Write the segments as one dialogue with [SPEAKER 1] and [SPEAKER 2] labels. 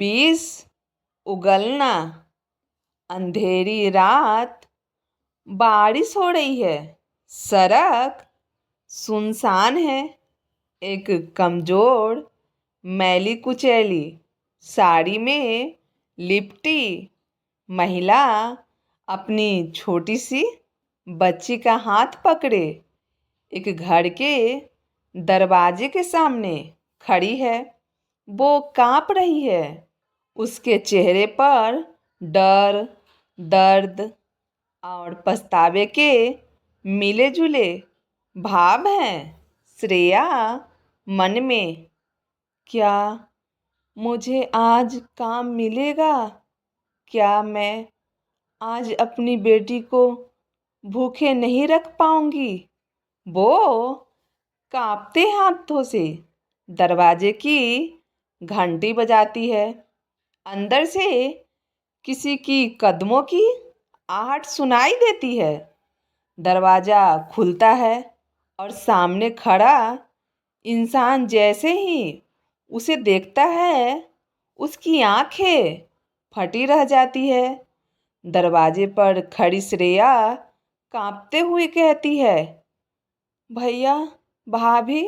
[SPEAKER 1] बीस उगलना। अंधेरी रात, बारिश हो रही है। सड़क सुनसान है। एक कमजोर मैली कुचैली साड़ी में लिपटी महिला अपनी छोटी सी बच्ची का हाथ पकड़े एक घर के दरवाजे के सामने खड़ी है। वो कांप रही है। उसके चेहरे पर डर, दर्द और पछतावे के मिले जुले भाव हैं। श्रेया मन में, क्या मुझे आज काम मिलेगा? क्या मैं आज अपनी बेटी को भूखे नहीं रख पाऊंगी? वो कांपते हाथों से दरवाजे की घंटी बजाती है। अंदर से किसी की कदमों की आहट सुनाई देती है। दरवाजा खुलता है और सामने खड़ा इंसान जैसे ही उसे देखता है, उसकी आंखें फटी रह जाती है। दरवाजे पर खड़ी श्रेया कांपते हुए कहती है, भैया, भाभी।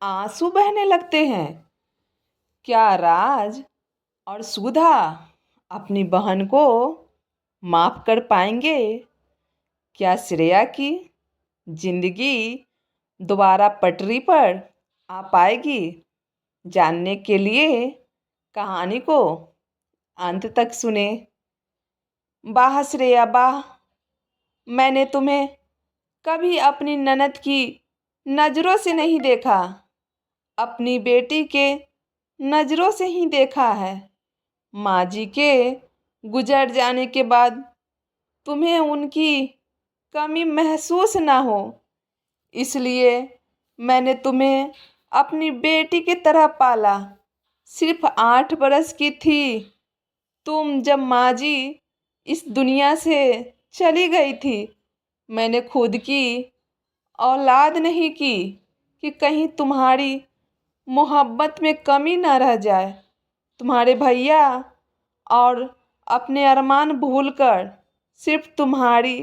[SPEAKER 1] आंसू बहने लगते हैं। क्या राज और सुधा अपनी बहन को माफ कर पाएंगे? क्या श्रेया की जिंदगी दोबारा पटरी पर आ पाएगी? जानने के लिए कहानी को अंत तक सुने। वाह श्रेया वाह, मैंने तुम्हें कभी अपनी ननद की नज़रों से नहीं देखा, अपनी बेटी के नज़रों से ही देखा है। माँ जी के गुजर जाने के बाद तुम्हें उनकी कमी महसूस ना हो, इसलिए मैंने तुम्हें अपनी बेटी की तरह पाला। सिर्फ 8 बरस की थी तुम जब माँ जी इस दुनिया से चली गई थी। मैंने खुद की औलाद नहीं की कि कहीं तुम्हारी मोहब्बत में कमी ना रह जाए। तुम्हारे भैया और अपने अरमान भूलकर सिर्फ तुम्हारी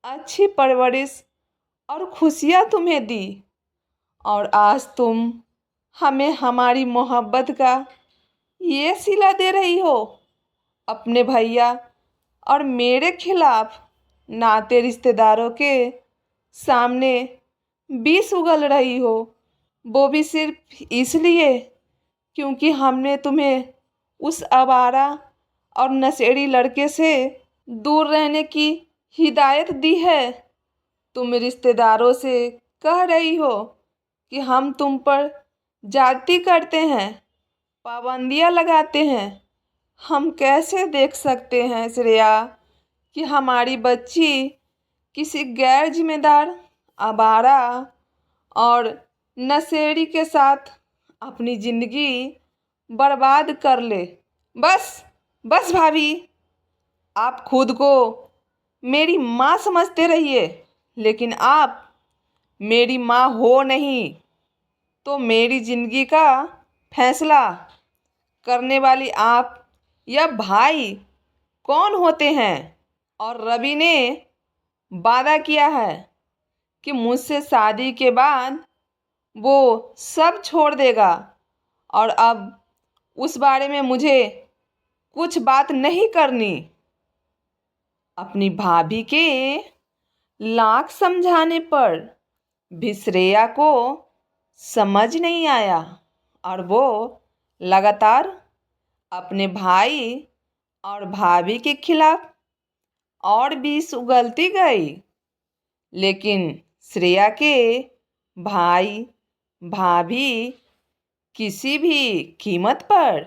[SPEAKER 1] अच्छी परवरिश और खुशियाँ तुम्हें दी, और आज तुम हमें हमारी मोहब्बत का ये सिला दे रही हो। अपने भैया और मेरे खिलाफ नाते रिश्तेदारों के सामने विष उगल रही हो, वो भी सिर्फ इसलिए क्योंकि हमने तुम्हें उस आवारा और नशेड़ी लड़के से दूर रहने की हिदायत दी है। तुम रिश्तेदारों से कह रही हो कि हम तुम पर जाति करते हैं, पाबंदियां लगाते हैं। हम कैसे देख सकते हैं श्रेया कि हमारी बच्ची किसी गैर जिम्मेदार आवारा और नशेड़ी के साथ अपनी ज़िंदगी बर्बाद कर ले। बस बस भाभी, आप खुद को मेरी माँ समझते रहिए, लेकिन आप मेरी माँ हो नहीं तो मेरी ज़िंदगी का फैसला करने वाली आप या भाई कौन होते हैं? और रवि ने वादा किया है कि मुझसे शादी के बाद वो सब छोड़ देगा, और अब उस बारे में मुझे कुछ बात नहीं करनी। अपनी भाभी के लाख समझाने पर भी श्रेया को समझ नहीं आया, और वो लगातार अपने भाई और भाभी के खिलाफ और विष उगलती गई। लेकिन श्रेया के भाई भाभी किसी भी कीमत पर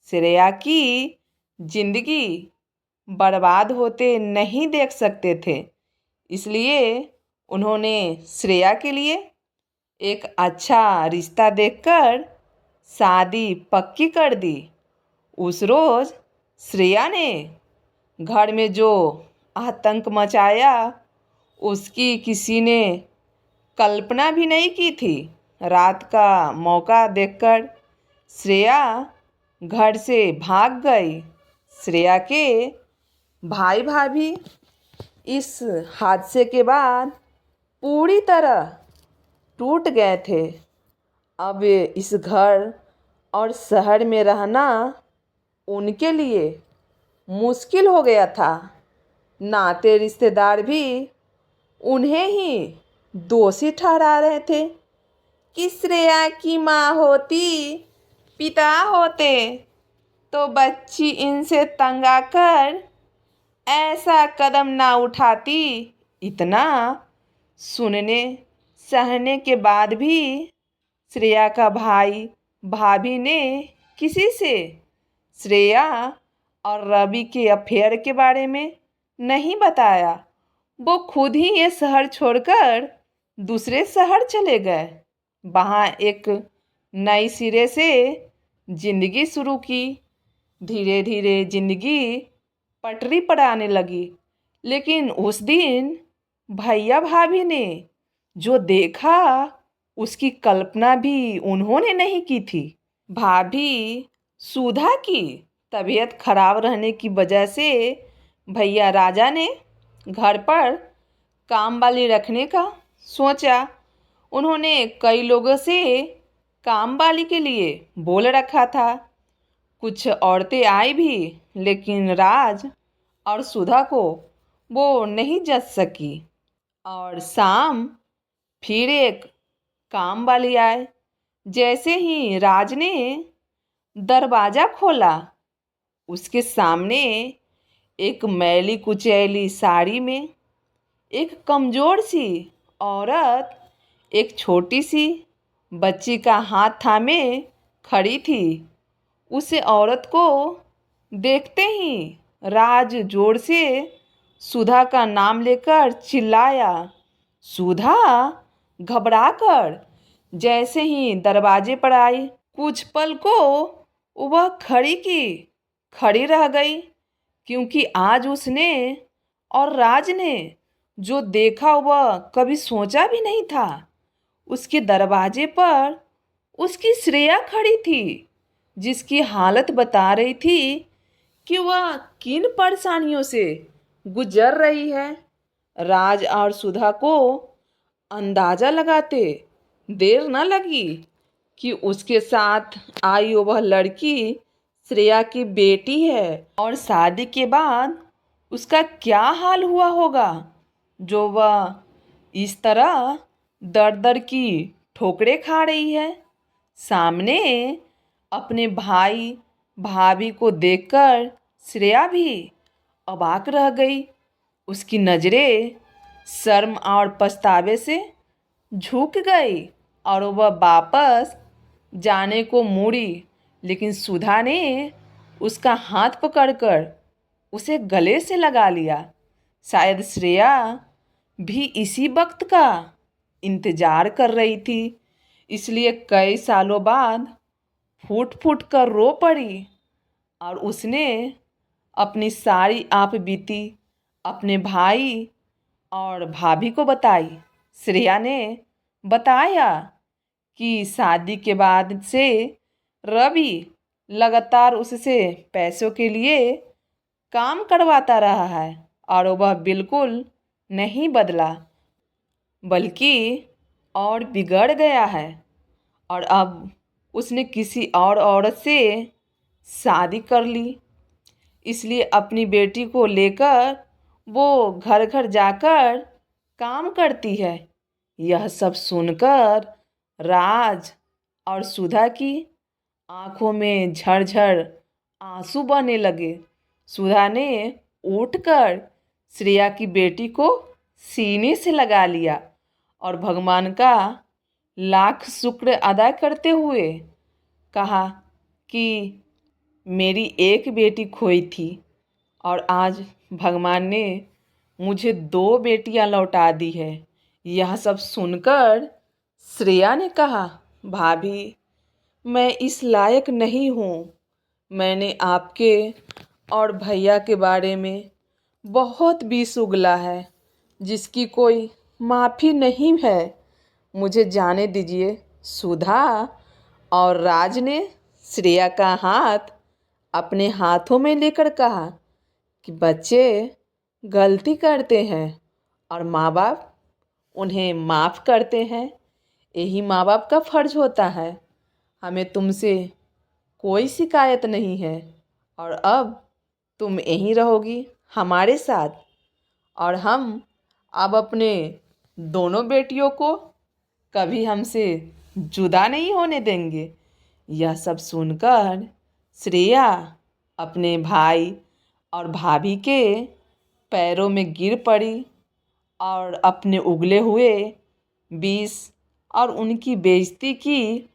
[SPEAKER 1] श्रेया की जिंदगी बर्बाद होते नहीं देख सकते थे। इसलिए उन्होंने श्रेया के लिए एक अच्छा रिश्ता देखकर शादी पक्की कर दी। उस रोज़ श्रेया ने घर में जो आतंक मचाया, उसकी किसी ने कल्पना भी नहीं की थी। रात का मौका देखकर श्रेया घर से भाग गई। श्रेया के भाई भाभी इस हादसे के बाद पूरी तरह टूट गए थे। अब इस घर और शहर में रहना उनके लिए मुश्किल हो गया था। नाते रिश्तेदार भी उन्हें ही दोषी ठहरा रहे थे कि श्रेया की माँ होती, पिता होते तो बच्ची इनसे तंग आकर ऐसा कदम ना उठाती। इतना सुनने सहने के बाद भी श्रेया का भाई भाभी ने किसी से श्रेया और रवि के अफेयर के बारे में नहीं बताया। वो खुद ही ये शहर छोड़कर दूसरे शहर चले गए। वहाँ एक नई सिरे से जिंदगी शुरू की। धीरे धीरे जिंदगी पटरी पर आने लगी। लेकिन उस दिन भैया भाभी ने जो देखा उसकी कल्पना भी उन्होंने नहीं की थी। भाभी सुधा की तबीयत खराब रहने की वजह से भैया राजा ने घर पर काम वाली रखने का सोचा। उन्होंने कई लोगों से काम वाली के लिए बोल रखा था। कुछ औरतें आई भी, लेकिन राज और सुधा को वो नहीं जच सकी। और शाम फिर एक काम वाली आए। जैसे ही राज ने दरवाज़ा खोला, उसके सामने एक मैली कुचैली साड़ी में एक कमज़ोर सी औरत एक छोटी सी बच्ची का हाथ थामे खड़ी थी। उस औरत को देखते ही राज जोर से सुधा का नाम लेकर चिल्लाया। सुधा घबराकर जैसे ही दरवाजे पर आई, कुछ पल को वह खड़ी रह गई, क्योंकि आज उसने और राज ने जो देखा वह कभी सोचा भी नहीं था। उसके दरवाजे पर उसकी श्रेया खड़ी थी, जिसकी हालत बता रही थी कि वह किन परेशानियों से गुजर रही है। राज और सुधा को अंदाज़ा लगाते देर न लगी कि उसके साथ आई वह लड़की श्रेया की बेटी है और शादी के बाद उसका क्या हाल हुआ होगा, जो वह इस तरह दर दर की ठोकरें खा रही है। सामने अपने भाई भाभी को देखकर श्रेया भी अवाक रह गई। उसकी नज़रें शर्म और पछतावे से झुक गई और वह वापस जाने को मुड़ी, लेकिन सुधा ने उसका हाथ पकड़कर उसे गले से लगा लिया। शायद श्रेया भी इसी वक्त का इंतज़ार कर रही थी, इसलिए कई सालों बाद फूट फूट कर रो पड़ी और उसने अपनी सारी आप बीती अपने भाई और भाभी को बताई। श्रेया ने बताया कि शादी के बाद से रवि लगातार उससे पैसों के लिए काम करवाता रहा है और वह बिल्कुल नहीं बदला, बल्कि और बिगड़ गया है। और अब उसने किसी और औरत से शादी कर ली, इसलिए अपनी बेटी को लेकर वो घर घर जाकर काम करती है। यह सब सुनकर राज और सुधा की आंखों में झरझर आंसू बहने लगे। सुधा ने उठकर श्रेया की बेटी को सीने से लगा लिया और भगवान का लाख शुक्र अदा करते हुए कहा कि मेरी एक बेटी खोई थी और आज भगवान ने मुझे 2 बेटियां लौटा दी है। यह सब सुनकर श्रेया ने कहा, भाभी मैं इस लायक नहीं हूँ। मैंने आपके और भैया के बारे में बहुत विष उगला है, जिसकी कोई माफ़ी नहीं है। मुझे जाने दीजिए। सुधा और राज ने श्रेया का हाथ अपने हाथों में लेकर कहा कि बच्चे गलती करते हैं और माँ बाप उन्हें माफ़ करते हैं। यही माँ बाप का फ़र्ज़ होता है। हमें तुमसे कोई शिकायत नहीं है और अब तुम यहीं रहोगी हमारे साथ, और हम अब अपने दोनों बेटियों को कभी हमसे जुदा नहीं होने देंगे। यह सब सुनकर श्रेया अपने भाई और भाभी के पैरों में गिर पड़ी और अपने उगले हुए बीस और उनकी बेइज्जती की,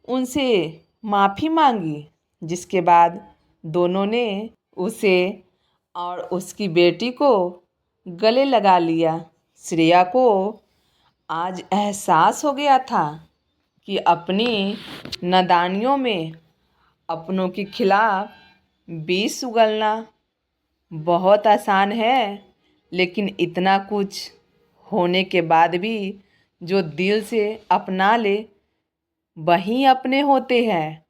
[SPEAKER 1] उनसे माफ़ी मांगी। जिसके बाद दोनों ने उसे और उसकी बेटी को गले लगा लिया। श्रेया को आज एहसास हो गया था कि अपनी नादानियों में अपनों के खिलाफ बीस उगलना बहुत आसान है, लेकिन इतना कुछ होने के बाद भी जो दिल से अपना ले वही अपने होते हैं।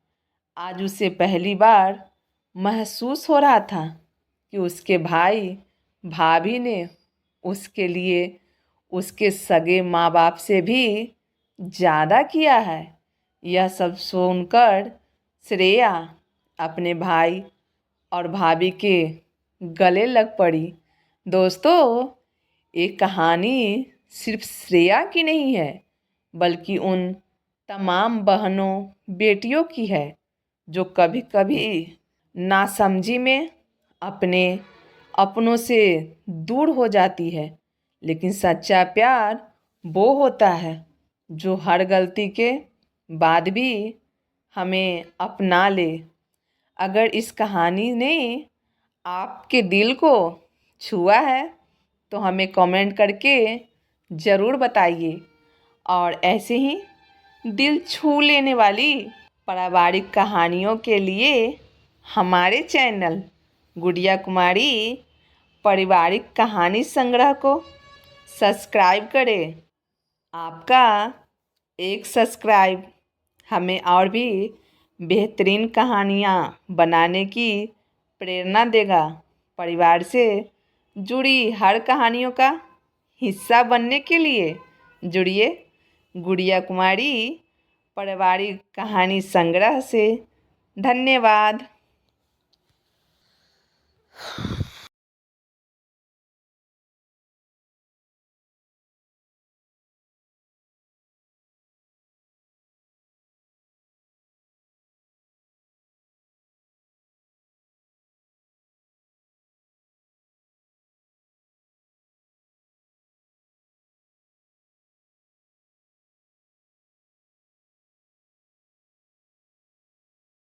[SPEAKER 1] आज उसे पहली बार महसूस हो रहा था कि उसके भाई भाभी ने उसके लिए उसके सगे माँ बाप से भी ज़्यादा किया है। यह सब सुनकर श्रेया अपने भाई और भाभी के गले लग पड़ी। दोस्तों, ये कहानी सिर्फ श्रेया की नहीं है, बल्कि उन तमाम बहनों बेटियों की है जो कभी कभी नासमझी में अपने अपनों से दूर हो जाती है। लेकिन सच्चा प्यार वो होता है जो हर गलती के बाद भी हमें अपना ले। अगर इस कहानी ने आपके दिल को छुआ है तो हमें कमेंट करके ज़रूर बताइए, और ऐसे ही दिल छू लेने वाली पारिवारिक कहानियों के लिए हमारे चैनल गुड़िया कुमारी पारिवारिक कहानी संग्रह को सब्सक्राइब करें। आपका एक सब्सक्राइब हमें और भी बेहतरीन कहानियाँ बनाने की प्रेरणा देगा। परिवार से जुड़ी हर कहानियों का हिस्सा बनने के लिए जुड़िए गुड़िया कुमारी पारिवारिक कहानी संग्रह से। धन्यवाद।